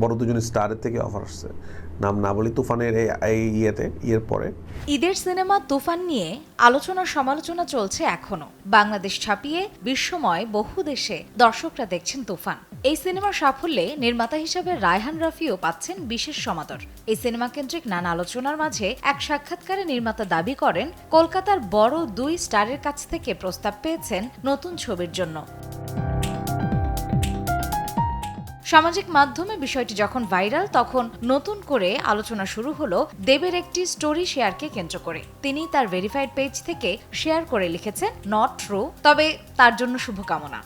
বড় দুজন স্টারের থেকে অফার আসছে, নাম না বলি, তুফানের ইয়ের পরে। ঈদের সিনেমা তুফান নিয়ে আলোচনা সমালোচনা চলছে এখনো। বাংলাদেশ ছাপিয়ে বিশ্বময় বহু দেশে দর্শকরা দেখছেন তুফান। এই সিনেমার সাফল্যে নির্মাতা হিসেবে রায়হান রাফিও পাচ্ছেন বিশেষ সমাদর। এই সিনেমা কেন্দ্রিক নানা আলোচনার মাঝে এক সাক্ষাৎকারে নির্মাতা দাবি করেন, কলকাতার বড় 2 স্টারের কাছ থেকে প্রস্তাব পেয়েছেন নতুন ছবির জন্য। সামাজিক মাধ্যমে বিষয়টি যখন ভাইরাল, তখন নতুন করে আলোচনা শুরু হলো দেবের একটি স্টোরি শেয়ারকে কেন্দ্র করে। তিনি তার ভেরিফাইড পেজ থেকে শেয়ার করে লিখেছেন, নট ট্রু, তবে তার জন্য শুভকামনা।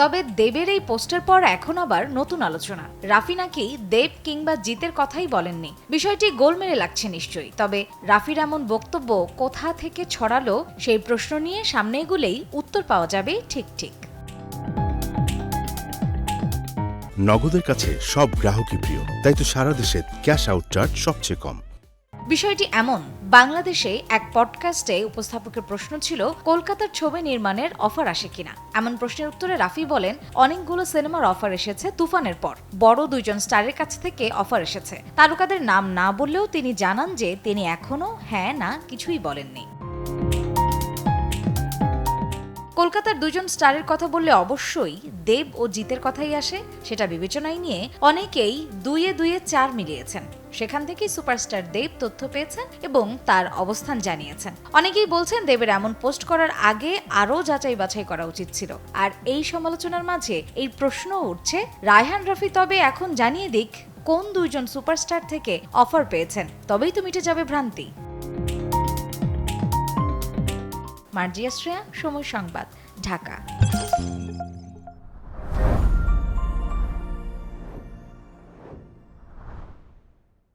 তবে দেবের এই পোস্টের পর এখন আবার নতুন আলোচনা। রাফি নাকি দেব কিংবা জিতের কথাই বলেননি। বিষয়টি গোলমেলে লাগছে নিশ্চয়ই। তবে রাফির এমন বক্তব্য কোথা থেকে ছড়ালো সেই প্রশ্ন নিয়ে সামনে এগুলেই উত্তর পাওয়া যাবে ঠিক ঠিক। নগদের কাছে সব গ্রাহকই প্রিয়, তাই তো সারা দেশে ক্যাশ আউট চার্জ সবচেয়ে কম। বিষয়টি এমন, বাংলাদেশে এক পডকাস্টে উপস্থাপকের প্রশ্ন ছিল কলকাতার ছবি নির্মাণের অফার আসে কিনা। এমন প্রশ্নের উত্তরে রাফি বলেন, অনেকগুলো সিনেমার অফার এসেছে তুফানের পর। বড় 2জন স্টারের কাছ থেকে অফার এসেছে। তারকাদের নাম না বললেও তিনি জানান যে তিনি এখনো হ্যাঁ না কিছুই বলেননি। কলকাতার 2জন স্টারের কথা বললে অবশ্যই দেব ও জিতের কথাই আসে। সেটা বিবেচনায় নিয়ে অনেকেই 2-এ 4 মিলিয়েছেন। সেখান থেকেই সুপারস্টার দেব তথ্য পেয়েছেন এবং তার অবস্থান জানিয়েছেন। অনেকেই বলছেন দেবের এমন পোস্ট করার আগে আরও যাচাই বাছাই করা উচিত ছিল। আর এই সমালোচনার মাঝে এই প্রশ্ন উঠছে, রায়হান রাফি তবে এখন জানিয়ে দিক কোন 2জন সুপারস্টার থেকে অফার পেয়েছেন, তবেই তো মিটে যাবে ভ্রান্তি। মার্জিয়া শ্রেয়া, সময় সংবাদ, ঢাকা।